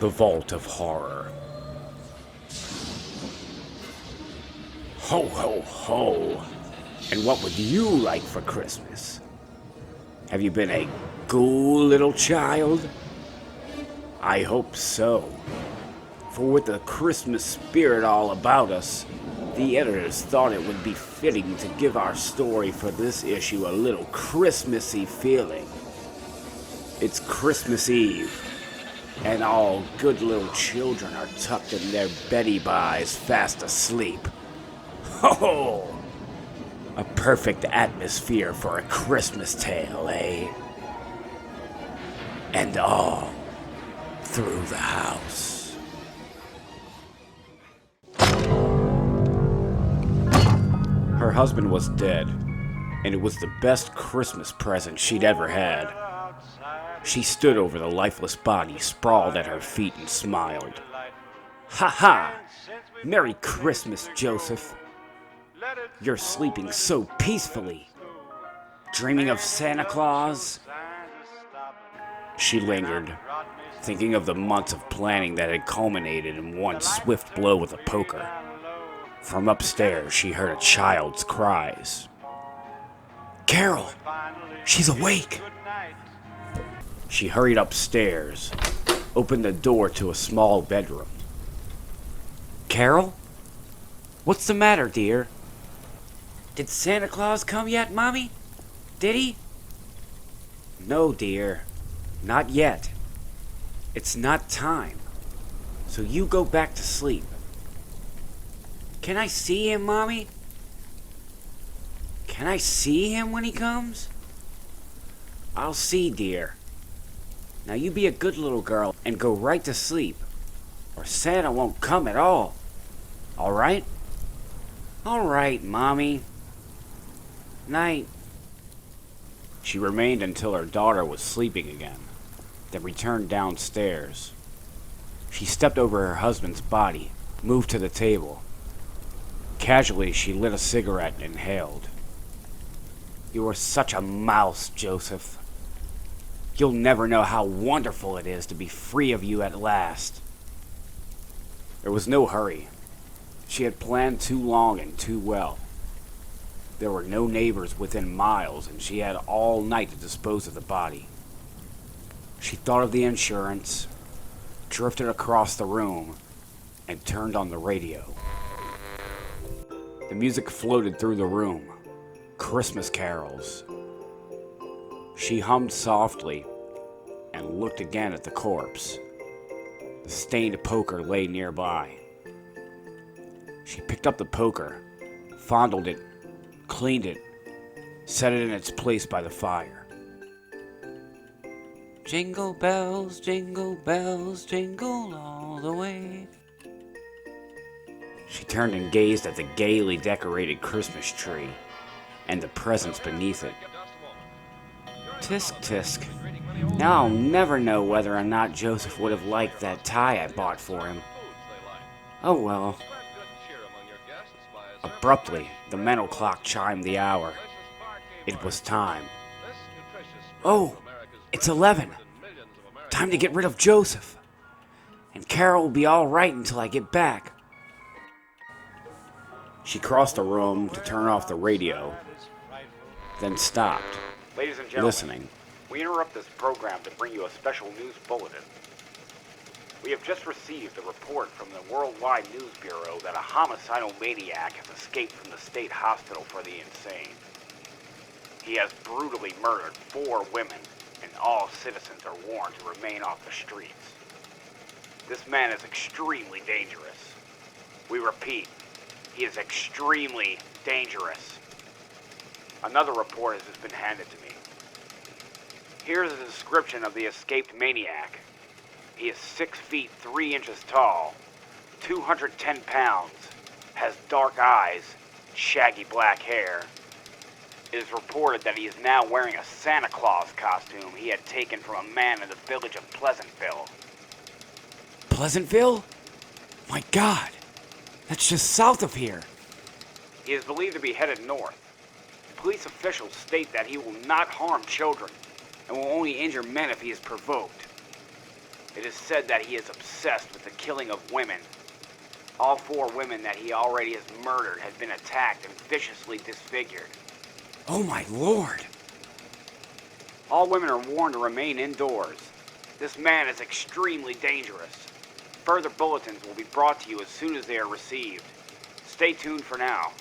The Vault of Horror. Ho, ho, ho. And what would you like for Christmas? Have you been a ghoul little child? I hope so. For with the Christmas spirit all about us, the editors thought it would be fitting to give our story for this issue a little Christmassy feeling. It's Christmas Eve, and all good little children are tucked in their beddy-bys fast asleep. Ho ho! A perfect atmosphere for a Christmas tale, eh? And all through the house. Her husband was dead, and it was the best Christmas present she'd ever had. She stood over the lifeless body sprawled at her feet and smiled. Ha ha! Merry Christmas, Joseph. You're sleeping so peacefully. Dreaming of Santa Claus? She lingered, thinking of the months of planning that had culminated in one swift blow with a poker. From upstairs, she heard a child's cries. Carol! She's awake! She hurried upstairs, opened the door to a small bedroom. Carol? What's the matter, dear? Did Santa Claus come yet, Mommy? Did he? No, dear. Not yet. It's not time. So you go back to sleep. Can I see him, Mommy? Can I see him when he comes? I'll see, dear. Now you be a good little girl and go right to sleep, or Santa won't come at all. All right? All right, Mommy. Night. She remained until her daughter was sleeping again, then returned downstairs. She stepped over her husband's body, moved to the table. Casually, she lit a cigarette and inhaled. You are such a mouse, Joseph. You'll never know how wonderful it is to be free of you at last. There was no hurry. She had planned too long and too well. There were no neighbors within miles, and she had all night to dispose of the body. She thought of the insurance, drifted across the room, and turned on the radio. The music floated through the room. Christmas carols. She hummed softly and looked again at the corpse. The stained poker lay nearby. She picked up the poker, fondled it, cleaned it, set it in its place by the fire. Jingle bells, jingle all the way. She turned and gazed at the gaily decorated Christmas tree and the presents beneath it. Tisk, tisk. Now I'll never know whether or not Joseph would have liked that tie I bought for him. Oh well. Abruptly, the mental clock chimed the hour. It was time. Oh, it's 11. Time to get rid of Joseph. And Carol will be all right until I get back. She crossed the room to turn off the radio, then stopped, Ladies and gentlemen, listening. we interrupt this program to bring you a special news bulletin. We have just received a report from the Worldwide News Bureau that a homicidal maniac has escaped from the state hospital for the insane. He has brutally murdered 4 women, and all citizens are warned to remain off the streets. This man is extremely dangerous. We repeat, he is extremely dangerous. Another report has just been handed to me. Here's a description of the escaped maniac. He is 6 feet 3 inches tall, 210 pounds, has dark eyes, shaggy black hair. It is reported that he is now wearing a Santa Claus costume he had taken from a man in the village of Pleasantville. Pleasantville? My God, that's just south of here. He is believed to be headed north. Police officials state that he will not harm children and will only injure men if he is provoked. It is said that he is obsessed with the killing of women. All 4 women that he already has murdered have been attacked and viciously disfigured. Oh my lord! All women are warned to remain indoors. This man is extremely dangerous. Further bulletins will be brought to you as soon as they are received. Stay tuned for now.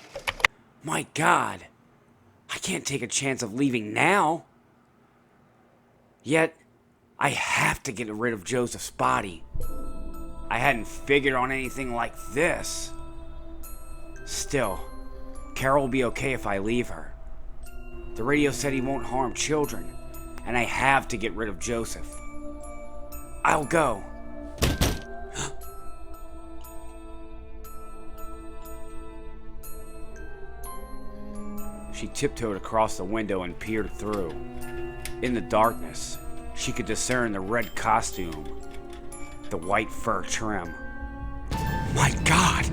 My god! I can't take a chance of leaving now. Yet, I have to get rid of Joseph's body. I hadn't figured on anything like this. Still, Carol will be okay if I leave her. The radio said he won't harm children, and I have to get rid of Joseph. I'll go. She tiptoed across the window and peered through. In the darkness, she could discern the red costume, the white fur trim. My God!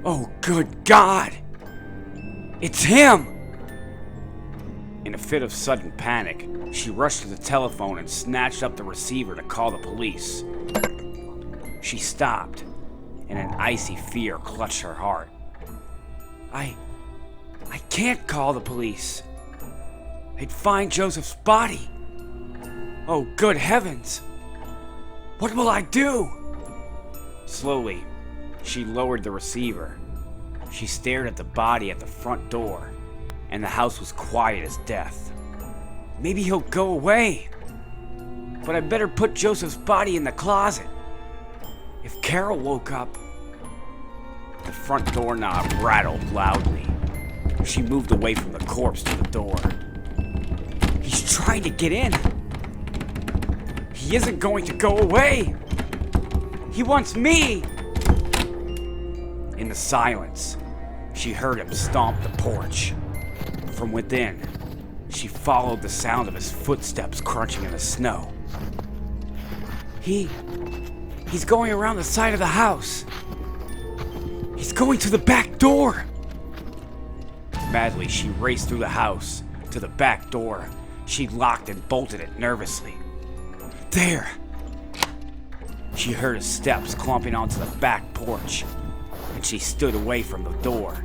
Oh, good God! It's him! In a fit of sudden panic, she rushed to the telephone and snatched up the receiver to call the police. She stopped, and an icy fear clutched her heart. I can't call the police. They'd find Joseph's body. Oh, good heavens! What will I do? Slowly, she lowered the receiver. She stared at the body at the front door, and the house was quiet as death. Maybe he'll go away. But I better put Joseph's body in the closet. If Carol woke up... The front doorknob rattled loudly. She moved away from the corpse to the door. He's trying to get in. He isn't going to go away. He wants me. In the silence, she heard him stomp the porch. From within, she followed the sound of his footsteps crunching in the snow. He's going around the side of the house. He's going to the back door. Madly, she raced through the house to the back door. She locked and bolted it nervously. There! She heard his steps clumping onto the back porch, and she stood away from the door,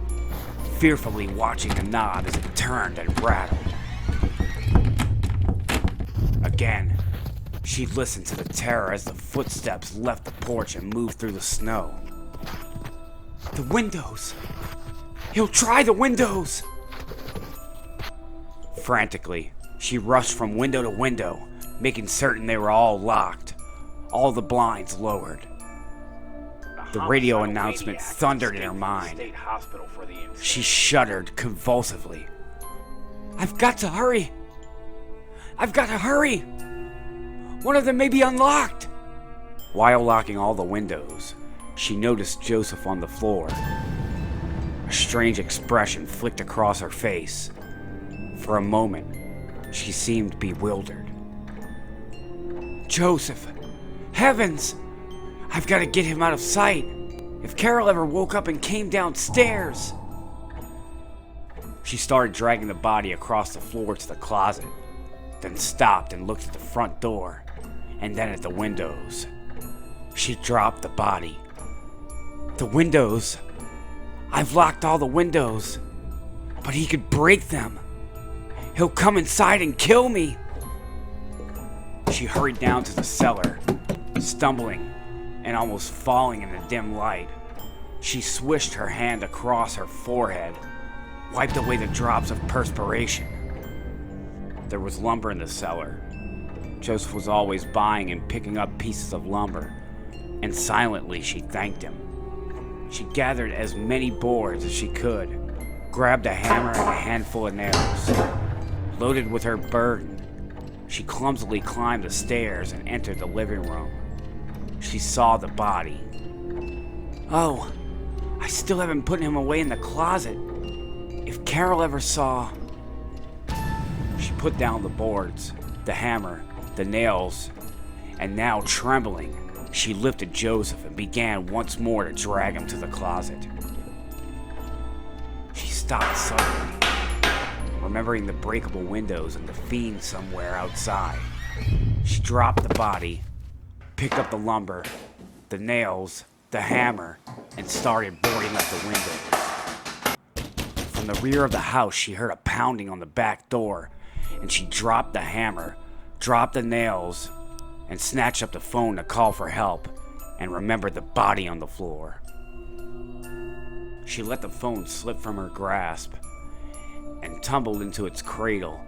fearfully watching the knob as it turned and rattled. Again, she listened to the terror as the footsteps left the porch and moved through the snow. The windows! He'll try the windows! Frantically, she rushed from window to window, making certain they were all locked, all the blinds lowered. The radio announcement thundered in her mind. She shuddered convulsively. I've got to hurry! I've got to hurry! One of them may be unlocked! While locking all the windows, she noticed Joseph on the floor. A strange expression flicked across her face. For a moment, she seemed bewildered. Joseph! Heavens! I've got to get him out of sight. If Carol ever woke up and came downstairs... She started dragging the body across the floor to the closet, then stopped and looked at the front door, and then at the windows. She dropped the body. The windows... I've locked all the windows, but he could break them. He'll come inside and kill me. She hurried down to the cellar, stumbling and almost falling in the dim light. She swished her hand across her forehead, wiped away the drops of perspiration. There was lumber in the cellar. Joseph was always buying and picking up pieces of lumber, and silently she thanked him. She gathered as many boards as she could, grabbed a hammer and a handful of nails. Loaded with her burden, she clumsily climbed the stairs and entered the living room. She saw the body. Oh, I still haven't put him away in the closet. If Carol ever saw... She put down the boards, the hammer, the nails, and now trembling, she lifted Joseph and began once more to drag him to the closet. She stopped suddenly, remembering the breakable windows and the fiend somewhere outside. She dropped the body, picked up the lumber, the nails, the hammer, and started boarding up the windows. From the rear of the house, she heard a pounding on the back door, and she dropped the hammer, dropped the nails, and snatched up the phone to call for help, and remembered the body on the floor. She let the phone slip from her grasp and tumbled into its cradle,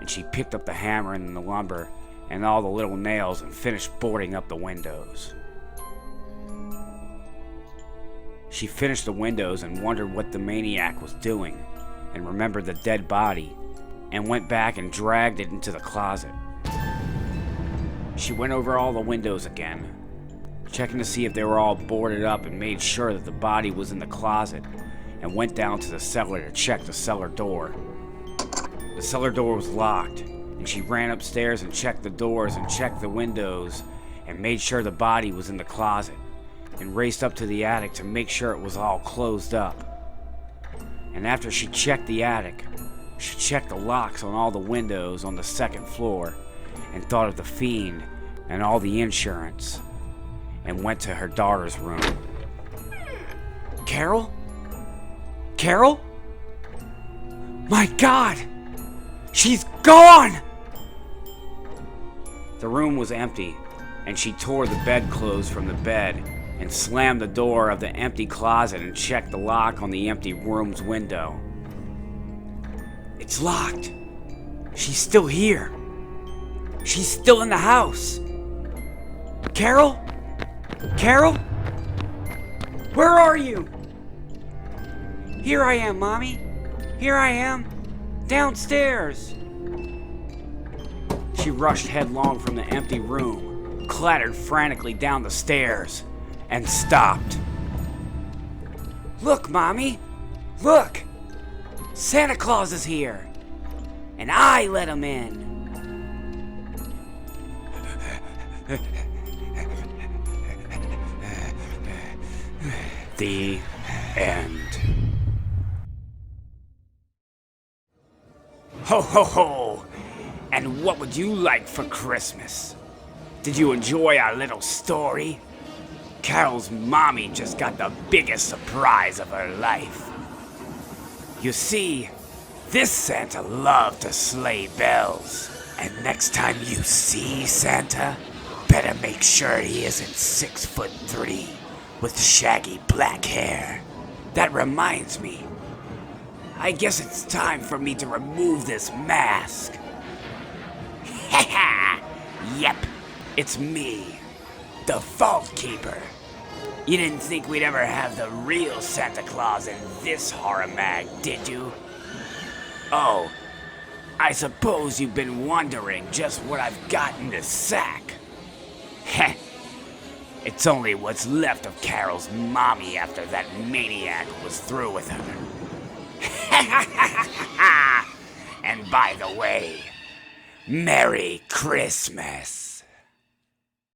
and she picked up the hammer and the lumber and all the little nails and finished boarding up the windows. She finished the windows and wondered what the maniac was doing, and remembered the dead body, and went back and dragged it into the closet. She went over all the windows again, checking to see if they were all boarded up, and made sure that the body was in the closet, and went down to the cellar to check the cellar door. The cellar door was locked, and she ran upstairs and checked the doors and checked the windows and made sure the body was in the closet, and raced up to the attic to make sure it was all closed up. And after she checked the attic, she checked the locks on all the windows on the second floor and thought of the fiend and all the insurance, and went to her daughter's room. Carol? Carol? My God! She's gone! The room was empty, and she tore the bedclothes from the bed and slammed the door of the empty closet and checked the lock on the empty room's window. It's locked. She's still here. She's still in the house. Carol? Carol? Where are you? Here I am, Mommy. Here I am. Downstairs. She rushed headlong from the empty room, clattered frantically down the stairs, and stopped. Look, Mommy. Look. Santa Claus is here. And I let him in. The end. Ho ho ho! And what would you like for Christmas? Did you enjoy our little story? Carol's mommy just got the biggest surprise of her life. You see, this Santa loved to sleigh bells. And next time you see Santa, better make sure he isn't 6'3" with shaggy black hair. That reminds me. I guess it's time for me to remove this mask. Ha ha! Yep, it's me, the Vault Keeper. You didn't think we'd ever have the real Santa Claus in this horror mag, did you? Oh, I suppose you've been wondering just what I've got in this sack. Heh, it's only what's left of Carol's mommy after that maniac was through with her. And by the way, Merry Christmas.